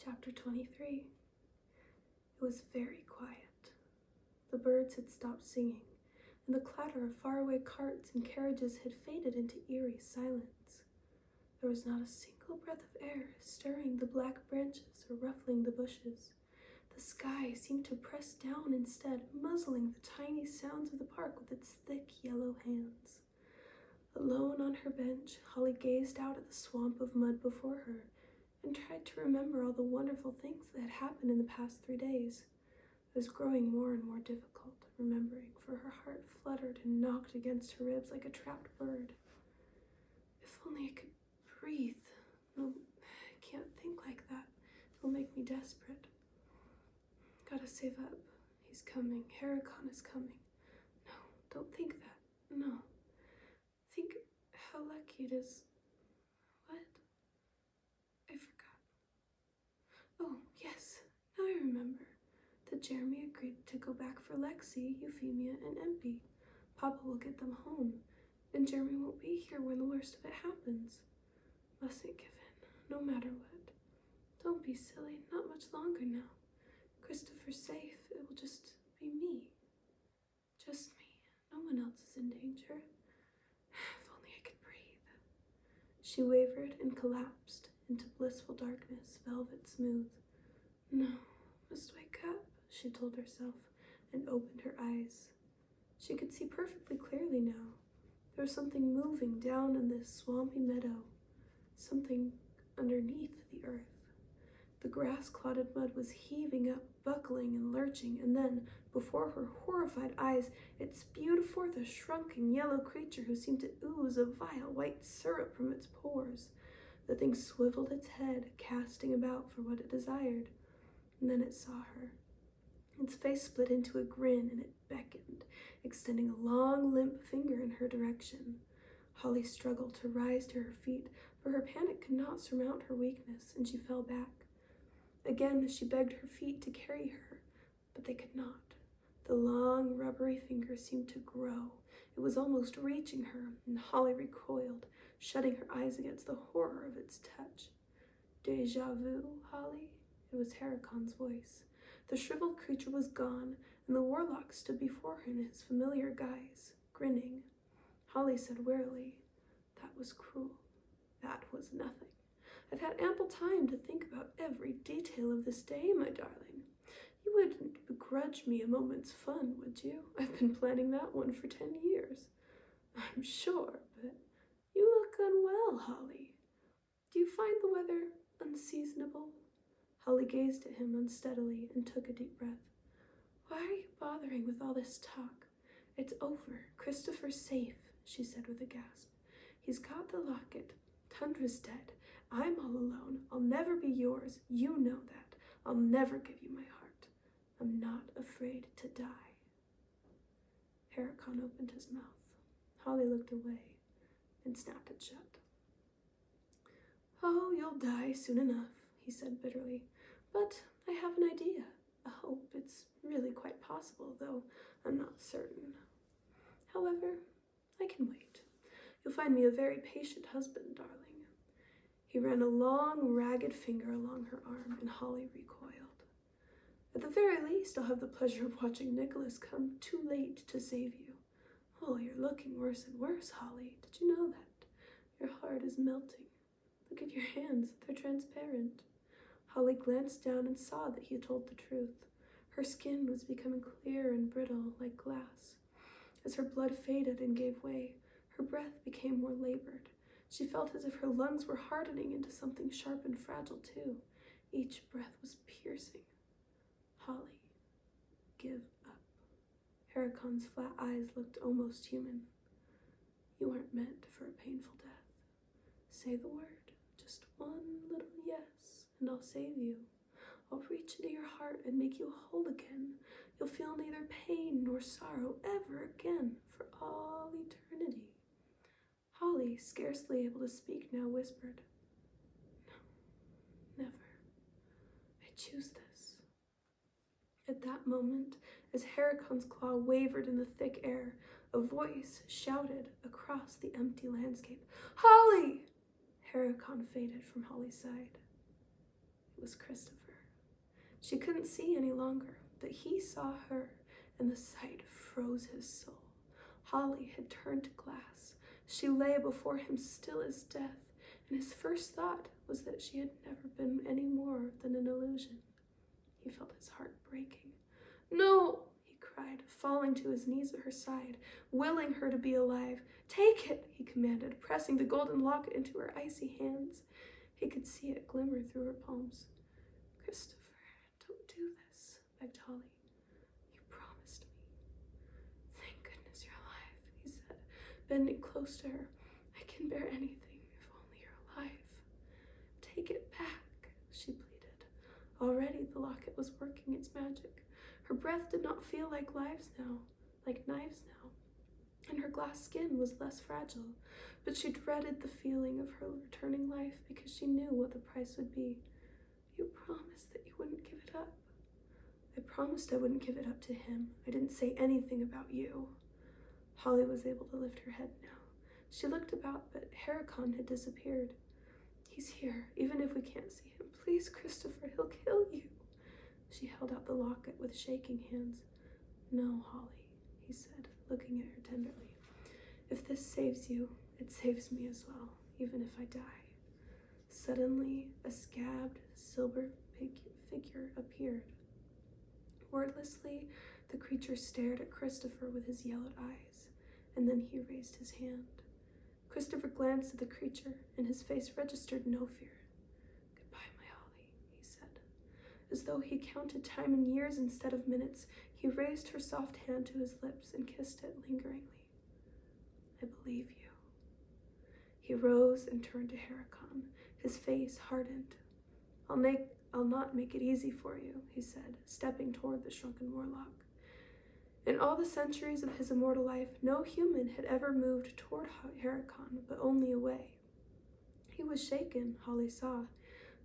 Chapter 23. It was very quiet. The birds had stopped singing, and the clatter of faraway carts and carriages had faded into eerie silence. There was not a single breath of air stirring the black branches or ruffling the bushes. The sky seemed to press down instead, muzzling the tiny sounds of the park with its thick yellow hands. Alone on her bench, Holly gazed out at the swamp of mud before her and tried to remember all the wonderful things that had happened in the past 3 days. It was growing more and more difficult remembering, for her heart fluttered and knocked against her ribs like a trapped bird. If only I could breathe. No, I can't think like that. It'll make me desperate. Gotta save up. He's coming. Heracon is coming. No, don't think that. No. Think how lucky it is. What? I forgot. Oh, yes, now I remember. That Jeremy agreed to go back for Lexi, Euphemia, and Empy. Papa will get them home, and Jeremy won't be here when the worst of it happens. Mustn't give in, no matter what. Don't be silly, not much longer now. Christopher's safe, it will just be me. Just me. No one else is in danger. If only I could breathe. She wavered and collapsed into blissful darkness, velvet smooth. No, must wake up, she told herself, and opened her eyes. She could see perfectly clearly now. There was something moving down in this swampy meadow, something underneath the earth. The grass-clotted mud was heaving up, buckling and lurching, and then, before her horrified eyes, it spewed forth a shrunken yellow creature who seemed to ooze a vile white syrup from its pores. The thing swiveled its head, casting about for what it desired, and then it saw her. Its face split into a grin, and it beckoned, extending a long, limp finger in her direction. Holly struggled to rise to her feet, for her panic could not surmount her weakness, and she fell back. Again, she begged her feet to carry her, but they could not. The long, rubbery finger seemed to grow. It was almost reaching her, and Holly recoiled, shutting her eyes against the horror of its touch. Déjà vu, Holly? It was Heracon's voice. The shriveled creature was gone, and the warlock stood before her in his familiar guise, grinning. Holly said wearily, "That was cruel. That was nothing. I've had ample time to think about every detail of this day, my darling. You wouldn't begrudge me a moment's fun, would you? I've been planning that one for 10 years. I'm sure, but you look unwell, Holly. Do you find the weather unseasonable?" Holly gazed at him unsteadily and took a deep breath. "Why are you bothering with all this talk? It's over. Christopher's safe," she said with a gasp. "He's got the locket. Tundra's dead. I'm all alone. I'll never be yours. You know that. I'll never give you my heart. I'm not afraid to die." Heracon opened his mouth. Holly looked away and snapped it shut. "Oh, you'll die soon enough," he said bitterly. "But I have an idea, a hope. It's really quite possible, though I'm not certain. However, I can wait. You'll find me a very patient husband, darling." He ran a long, ragged finger along her arm, and Holly recoiled. "At the very least, I'll have the pleasure of watching Nicholas come too late to save you. Oh, you're looking worse and worse, Holly. Did you know that? Your heart is melting. Look at your hands. They're transparent." Holly glanced down and saw that he had told the truth. Her skin was becoming clear and brittle, like glass. As her blood faded and gave way, her breath became more labored. She felt as if her lungs were hardening into something sharp and fragile, too. Each breath was piercing. "Holly, give up." Heracon's flat eyes looked almost human. "You aren't meant for a painful death. Say the word, just one little yes, and I'll save you. I'll reach into your heart and make you whole again. You'll feel neither pain nor sorrow ever again for all eternity." Holly, scarcely able to speak now, whispered, "No, never. I choose this." At that moment, as Heracon's claw wavered in the thick air, a voice shouted across the empty landscape, "Holly!" Heracon faded from Holly's side. It was Christopher. She couldn't see any longer, but he saw her, and the sight froze his soul. Holly had turned to glass. She lay before him still as death, and his first thought was that she had never been any more than an illusion. He felt his heart breaking. "No!" he cried, falling to his knees at her side, willing her to be alive. "Take it!" he commanded, pressing the golden locket into her icy hands. He could see it glimmer through her palms. "Christopher, don't do this," begged Holly. "You promised me." "Thank goodness you're alive," he said, bending close to her. "I can bear anything if only you're alive." "Take it back," she pleaded. Already the locket was working its magic. Her breath did not feel like knives now, and her glass skin was less fragile, but she dreaded the feeling of her returning life because she knew what the price would be. "You promised that you wouldn't give it up." "I promised I wouldn't give it up to him. I didn't say anything about you." Holly was able to lift her head now. She looked about, but Heracon had disappeared. "He's here, even if we can't see him. Please, Christopher, he'll kill you." She held out the locket with shaking hands. "No, Holly," he said, looking at her tenderly. "If this saves you, it saves me as well, even if I die." Suddenly, a scabbed silver figure appeared. Wordlessly, the creature stared at Christopher with his yellowed eyes, and then he raised his hand. Christopher glanced at the creature, and his face registered no fear. "Goodbye, my Holly," he said. As though he counted time in years instead of minutes, he raised her soft hand to his lips and kissed it lingeringly. "I believe you." He rose and turned to Heracon, his face hardened. I'll not make it easy for you," he said, stepping toward the shrunken warlock. In all the centuries of his immortal life, no human had ever moved toward Heracon, but only away. He was shaken, Holly saw,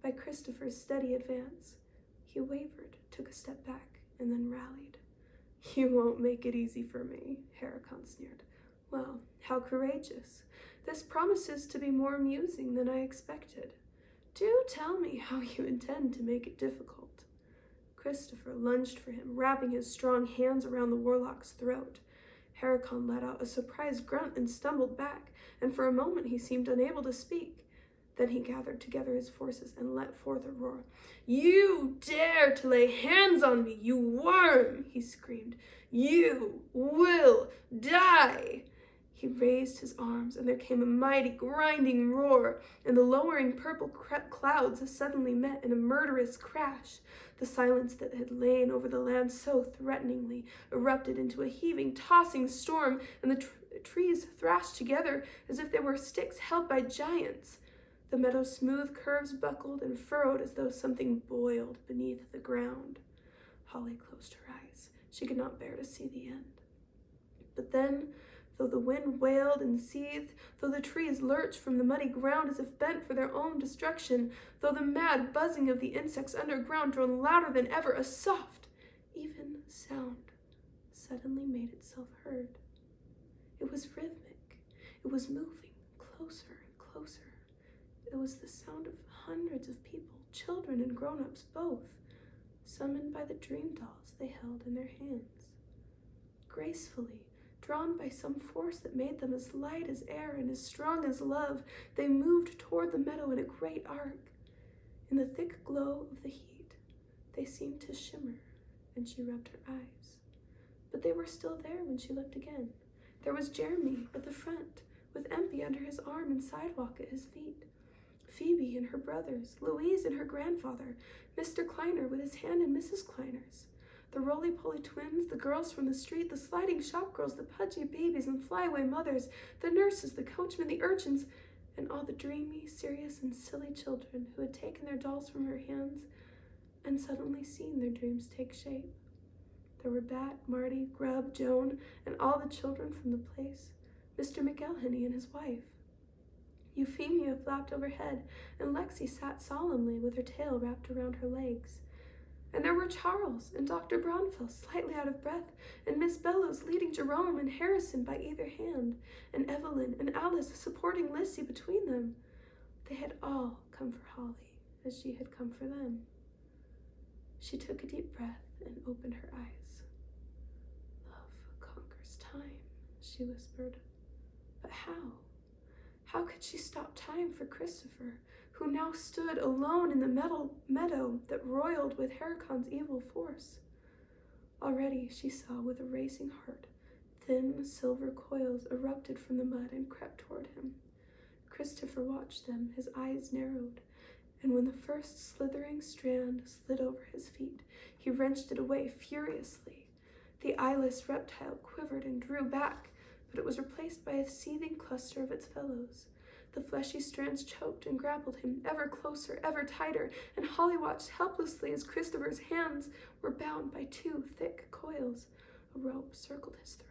by Christopher's steady advance. He wavered, took a step back, and then rallied. "You won't make it easy for me," Heracon sneered. "Well, how courageous. This promises to be more amusing than I expected. Do tell me how you intend to make it difficult." Christopher lunged for him, wrapping his strong hands around the warlock's throat. Heracon let out a surprised grunt and stumbled back, and for a moment he seemed unable to speak. Then he gathered together his forces and let forth a roar. "You dare to lay hands on me, you worm!" he screamed. "You will die!" He raised his arms, and there came a mighty, grinding roar, and the lowering purple clouds suddenly met in a murderous crash. The silence that had lain over the land so threateningly erupted into a heaving, tossing storm, and the trees thrashed together as if they were sticks held by giants. The meadow's smooth curves buckled and furrowed as though something boiled beneath the ground. Holly closed her eyes. She could not bear to see the end. But then, though the wind wailed and seethed, though the trees lurched from the muddy ground as if bent for their own destruction, though the mad buzzing of the insects underground droned louder than ever, a soft, even sound suddenly made itself heard. It was rhythmic. It was moving closer and closer. It was the sound of hundreds of people, children and grown-ups both, summoned by the dream dolls they held in their hands. Gracefully, drawn by some force that made them as light as air and as strong as love, they moved toward the meadow in a great arc. In the thick glow of the heat, they seemed to shimmer, and she rubbed her eyes. But they were still there when she looked again. There was Jeremy at the front, with Empy under his arm and Sidewalk at his feet. Phoebe and her brothers, Louise and her grandfather, Mr. Kleiner with his hand in Mrs. Kleiner's. The roly-poly twins, the girls from the street, the sliding shop girls, the pudgy babies and flyaway mothers, the nurses, the coachmen, the urchins, and all the dreamy, serious, and silly children who had taken their dolls from her hands and suddenly seen their dreams take shape. There were Bat, Marty, Grub, Joan, and all the children from the place, Mr. McElhenney and his wife. Euphemia flapped overhead, and Lexi sat solemnly with her tail wrapped around her legs. And there were Charles and Dr. Braunfels, slightly out of breath, and Miss Bellows leading Jerome and Harrison by either hand, and Evelyn and Alice supporting Lissy between them. They had all come for Holly, as she had come for them. She took a deep breath and opened her eyes. "Love conquers time," she whispered. But how? How could she stop time for Christopher, who now stood alone in the meadow that roiled with Heracon's evil force? Already she saw with a racing heart thin silver coils erupted from the mud and crept toward him. Christopher watched them, his eyes narrowed, and when the first slithering strand slid over his feet, he wrenched it away furiously. The eyeless reptile quivered and drew back, but it was replaced by a seething cluster of its fellows. The fleshy strands choked and grappled him, ever closer, ever tighter, and Holly watched helplessly as Christopher's hands were bound by two thick coils. A rope circled his throat.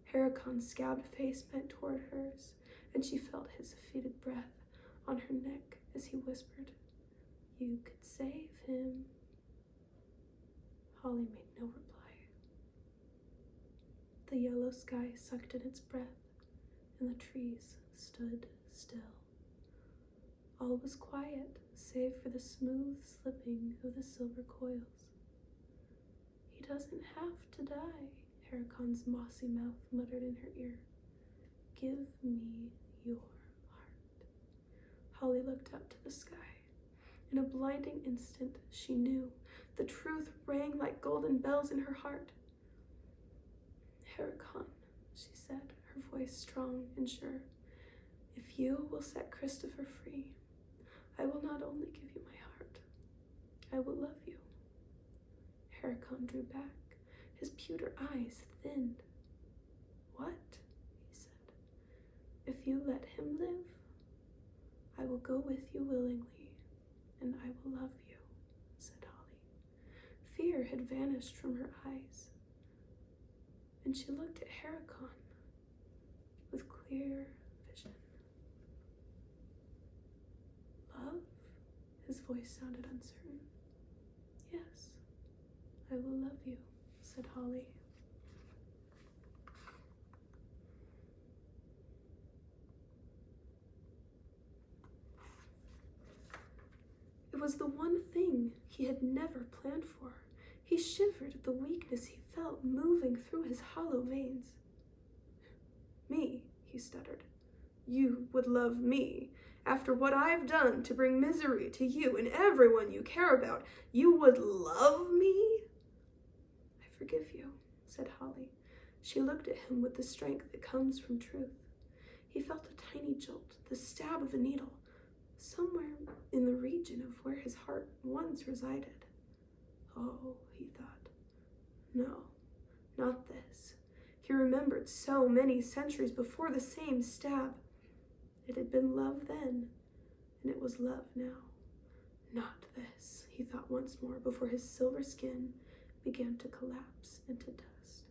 Heracon's scabbed face bent toward hers, and she felt his fetid breath on her neck as he whispered, "You could save him." Holly made no reply. The yellow sky sucked in its breath, and the trees stood still. All was quiet, save for the smooth slipping of the silver coils. "He doesn't have to die," Heracon's mossy mouth muttered in her ear. "Give me your heart." Holly looked up to the sky. In a blinding instant, she knew. The truth rang like golden bells in her heart. "Heracon," she said, her voice strong and sure, "if you will set Christopher free, I will not only give you my heart, I will love you." Heracon drew back. His pewter eyes thinned. "What?" he said. "If you let him live, I will go with you willingly, and I will love you," said Holly. Fear had vanished from her eyes, and she looked at Heracon with clear vision. "Love?" His voice sounded uncertain. "Yes, I will love you," said Holly. It was the one thing he had never planned for. He shivered at the weakness he felt moving through his hollow veins. "Me," he stuttered. "You would love me? After what I've done to bring misery to you and everyone you care about, you would love me?" "I forgive you," said Holly. She looked at him with the strength that comes from truth. He felt a tiny jolt, the stab of a needle, somewhere in the region of where his heart once resided. Oh, he thought. No, not this. He remembered so many centuries before the same stab. It had been love then, and it was love now. Not this, he thought once more before his silver skin began to collapse into dust.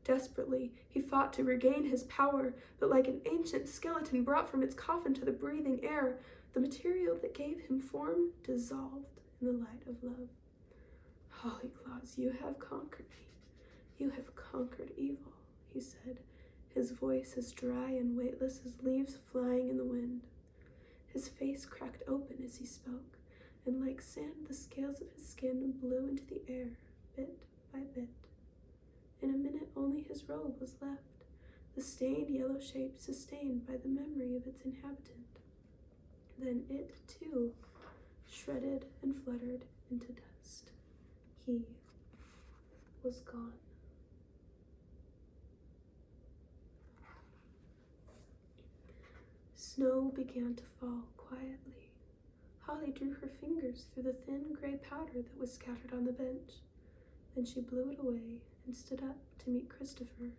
Desperately, he fought to regain his power, but like an ancient skeleton brought from its coffin to the breathing air, the material that gave him form dissolved in the light of love. "Holy Claus, you have conquered me. You have conquered evil," he said, his voice as dry and weightless as leaves flying in the wind. His face cracked open as he spoke, and like sand the scales of his skin blew into the air, bit by bit. In a minute only his robe was left, the stained yellow shape sustained by the memory of its inhabitant. Then it, too, shredded and fluttered into dust. He was gone. Snow began to fall quietly. Holly drew her fingers through the thin gray powder that was scattered on the bench. Then she blew it away and stood up to meet Christopher.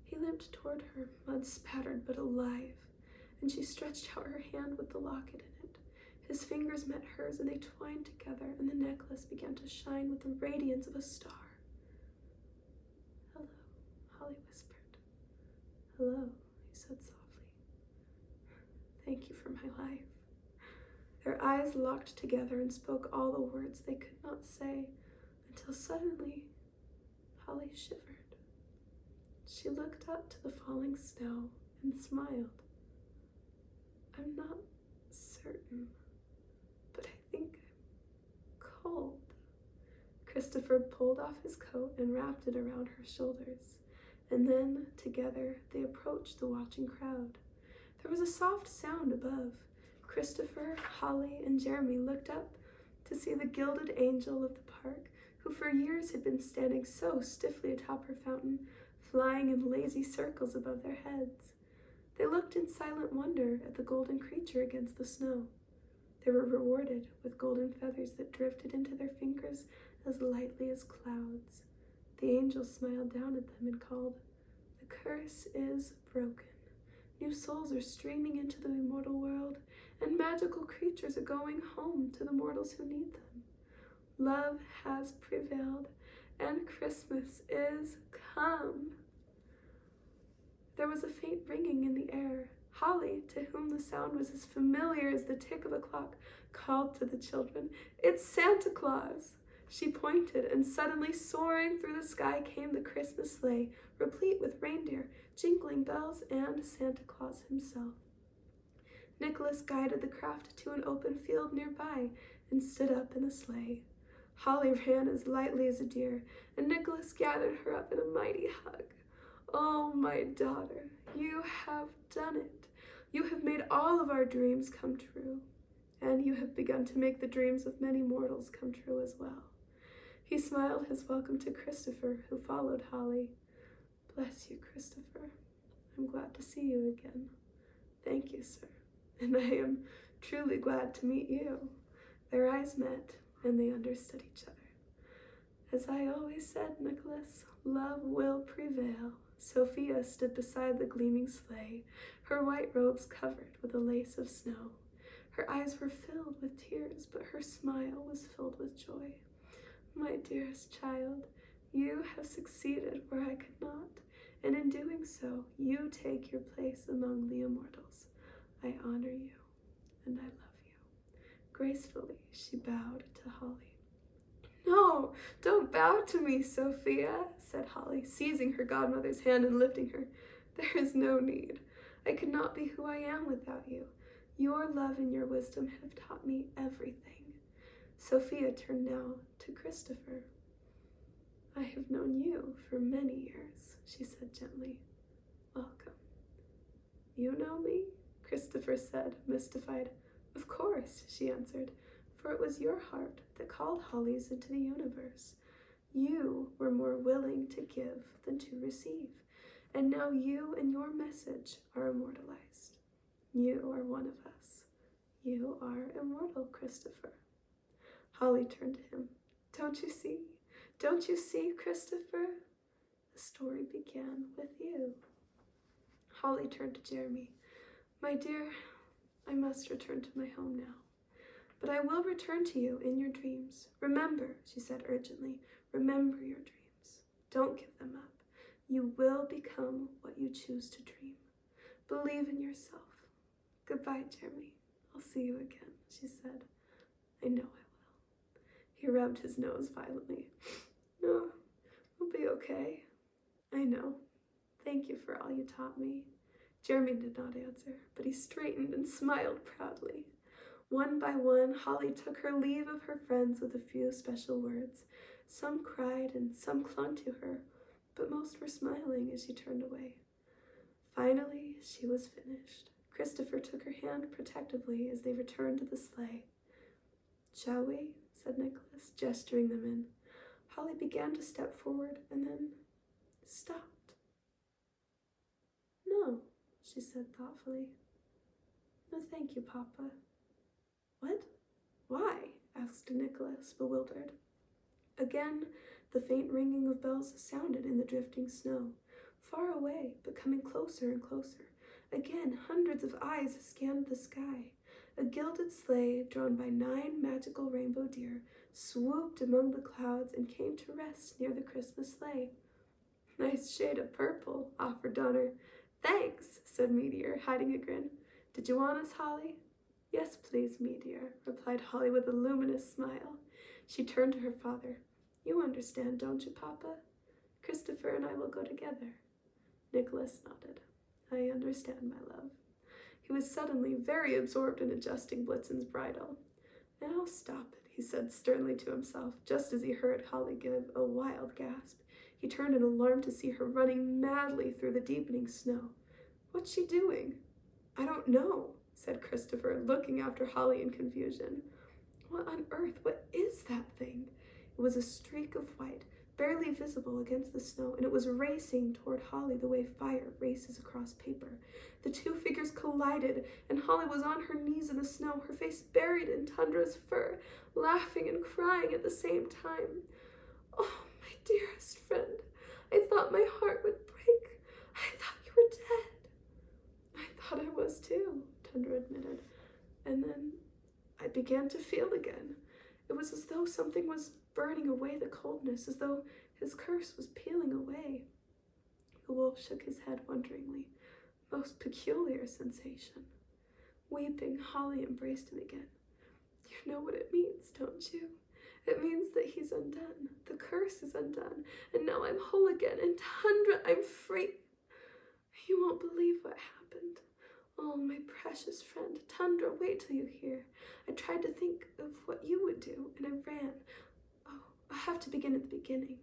He limped toward her, mud-spattered but alive, and she stretched out her hand with the locket in it. His fingers met hers, and they twined together, and the necklace began to shine with the radiance of a star. "Hello," Holly whispered. "Hello," he said softly. "Thank you for my life." Their eyes locked together and spoke all the words they could not say, until suddenly Holly shivered. She looked up to the falling snow and smiled. "I'm not certain, but Christopher pulled off his coat and wrapped it around her shoulders, and then, together, they approached the watching crowd. There was a soft sound above. Christopher, Holly, and Jeremy looked up to see the gilded angel of the park, who for years had been standing so stiffly atop her fountain, flying in lazy circles above their heads. They looked in silent wonder at the golden creature against the snow. They were rewarded with golden feathers that drifted into their fingers as lightly as clouds. The angel smiled down at them and called, "The curse is broken. New souls are streaming into the immortal world, and magical creatures are going home to the mortals who need them. Love has prevailed, and Christmas is come." There was a faint ringing in the air. Holly, to whom the sound was as familiar as the tick of a clock, called to the children, "It's Santa Claus!" She pointed, and suddenly, soaring through the sky, came the Christmas sleigh, replete with reindeer, jingling bells, and Santa Claus himself. Nicholas guided the craft to an open field nearby and stood up in the sleigh. Holly ran as lightly as a deer, and Nicholas gathered her up in a mighty hug. "Oh, my daughter, you have done it. You have made all of our dreams come true, and you have begun to make the dreams of many mortals come true as well." He smiled his welcome to Christopher, who followed Holly. "Bless you, Christopher. I'm glad to see you again." "Thank you, sir, and I am truly glad to meet you." Their eyes met, and they understood each other. "As I always said, Nicholas, love will prevail." Sophia stood beside the gleaming sleigh, her white robes covered with a lace of snow. Her eyes were filled with tears, but her smile was filled with joy. "My dearest child, you have succeeded where I could not, and in doing so, you take your place among the immortals. I honor you, and I love you." Gracefully, she bowed to Holly. "No, don't bow to me, Sophia," said Holly, seizing her godmother's hand and lifting her. "There is no need. I could not be who I am without you. Your love and your wisdom have taught me everything." Sophia turned now to Christopher. "I have known you for many years," she said gently. "Welcome." "You know me?" Christopher said, mystified. "Of course," she answered, "for it was your heart that called Holly's into the universe. You were more willing to give than to receive, and now you and your message are immortalized. You are one of us. You are immortal, Christopher." Holly turned to him. Don't you see? Don't you see, Christopher? The story began with you." Holly turned to Jeremy. "My dear, I must return to my home now. But I will return to you in your dreams. Remember," she said urgently, "remember your dreams. Don't give them up. You will become what you choose to dream. Believe in yourself. Goodbye, Jeremy. I'll see you again," she said. "I know I will." He rubbed his nose violently. "No, I'll be okay." "I know. Thank you for all you taught me." Jeremy did not answer, but he straightened and smiled proudly. One by one, Holly took her leave of her friends with a few special words. Some cried and some clung to her, but most were smiling as she turned away. Finally, she was finished. Christopher took her hand protectively as they returned to the sleigh. "Shall we?" said Nicholas, gesturing them in. Holly began to step forward and then stopped. "No," she said thoughtfully. "No, thank you, Papa." "What? Why?" asked Nicholas, bewildered. Again, the faint ringing of bells sounded in the drifting snow, far away, but coming closer and closer. Again, hundreds of eyes scanned the sky. A gilded sleigh, drawn by 9 magical rainbow deer, swooped among the clouds and came to rest near the Christmas sleigh. "Nice shade of purple," offered Donner. "Thanks," said Meteor, hiding a grin. "Did you want us, Holly?" "Yes, please, Meteor," replied Holly with a luminous smile. She turned to her father. "You understand, don't you, Papa? Christopher and I will go together." Nicholas nodded. "I understand, my love." He was suddenly very absorbed in adjusting Blitzen's bridle. "Now stop it," he said sternly to himself, just as he heard Holly give a wild gasp. He turned in alarm to see her running madly through the deepening snow. "What's she doing?" "I don't know," said Christopher, looking after Holly in confusion. "What on earth? What is that thing?" It was a streak of white, barely visible against the snow, and it was racing toward Holly the way fire races across paper. The two figures collided, and Holly was on her knees in the snow, her face buried in Tundra's fur, laughing and crying at the same time. "Oh, my dearest friend, I thought my heart would break. I thought you were dead." "I thought I was too," Tundra admitted. "And then I began to feel again. It was as though something was burning away the coldness, as though his curse was peeling away." The wolf shook his head wonderingly. Most peculiar sensation. Weeping, Holly embraced him again. "You know what it means, don't you? It means that he's undone. The curse is undone, and now I'm whole again, and Tundra, I'm free. You won't believe what happened. Oh, my precious friend, Tundra, wait till you hear. I tried to think of what you would do, and I ran. Oh, I have to begin at the beginning."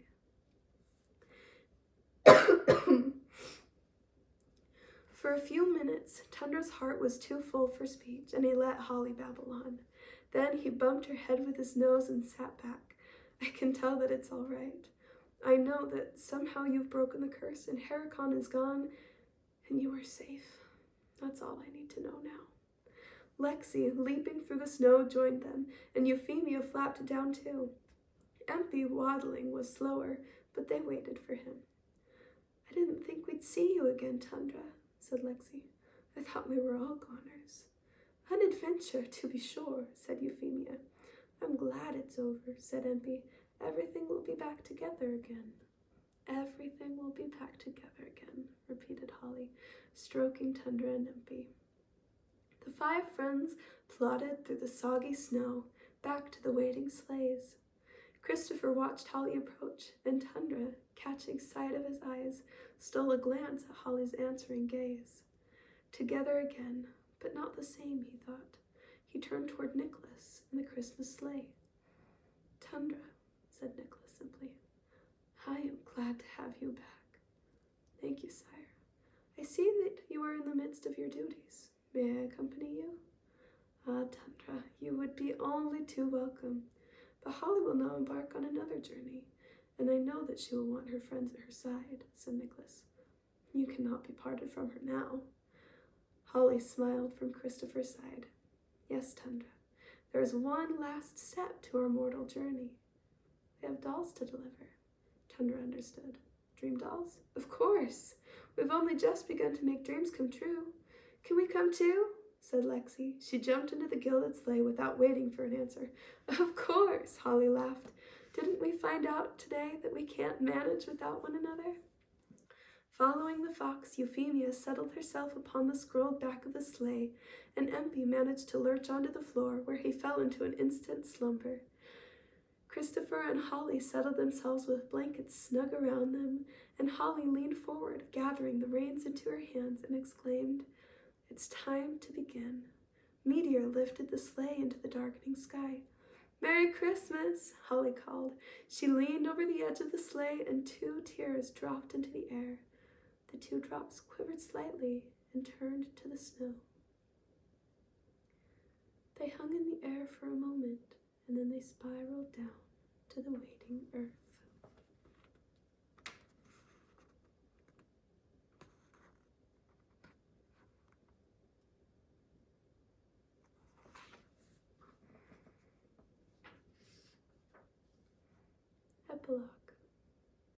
For a few minutes, Tundra's heart was too full for speech, and he let Holly babble on. Then he bumped her head with his nose and sat back. "I can tell that it's all right. I know that somehow you've broken the curse, and Heracon is gone, and you are safe. That's all I need to know now." Lexi, leaping through the snow, joined them, and Euphemia flapped down too. Empy, waddling, was slower, but they waited for him. "I didn't think we'd see you again, Tundra," said Lexi. "I thought we were all goners." "An adventure, to be sure," said Euphemia. "I'm glad it's over," said Empy. "Everything will be back together again." "Everything will be back together again," repeated Holly, stroking Tundra and Empy. The five friends plodded through the soggy snow, back to the waiting sleighs. Christopher watched Holly approach, and Tundra, catching sight of his eyes, stole a glance at Holly's answering gaze. Together again, but not the same, he thought. He turned toward Nicholas in the Christmas sleigh. "Tundra," said Nicholas simply, "I am glad to have you back." "Thank you, sire. I see that you are in the midst of your duties. May I accompany you?" "Ah, Tundra, you would be only too welcome. But Holly will now embark on another journey, and I know that she will want her friends at her side," said Nicholas. "You cannot be parted from her now." Holly smiled from Christopher's side. "Yes, Tundra, there is one last step to our mortal journey. We have dolls to deliver." Tundra understood. "Dream dolls? Of course! We've only just begun to make dreams come true. Can we come too?" said Lexi. She jumped into the gilded sleigh without waiting for an answer. "Of course," Holly laughed. "Didn't we find out today that we can't manage without one another?" Following the fox, Euphemia settled herself upon the scrolled back of the sleigh, and Empy managed to lurch onto the floor, where he fell into an instant slumber. Christopher and Holly settled themselves with blankets snug around them, and Holly leaned forward, gathering the reins into her hands, and exclaimed, "It's time to begin." Meteor lifted the sleigh into the darkening sky. "Merry Christmas," Holly called. She leaned over the edge of the sleigh, and 2 tears dropped into the air. The 2 drops quivered slightly and turned to the snow. They hung in the air for a moment, and then they spiraled down to the waiting earth. Epilogue.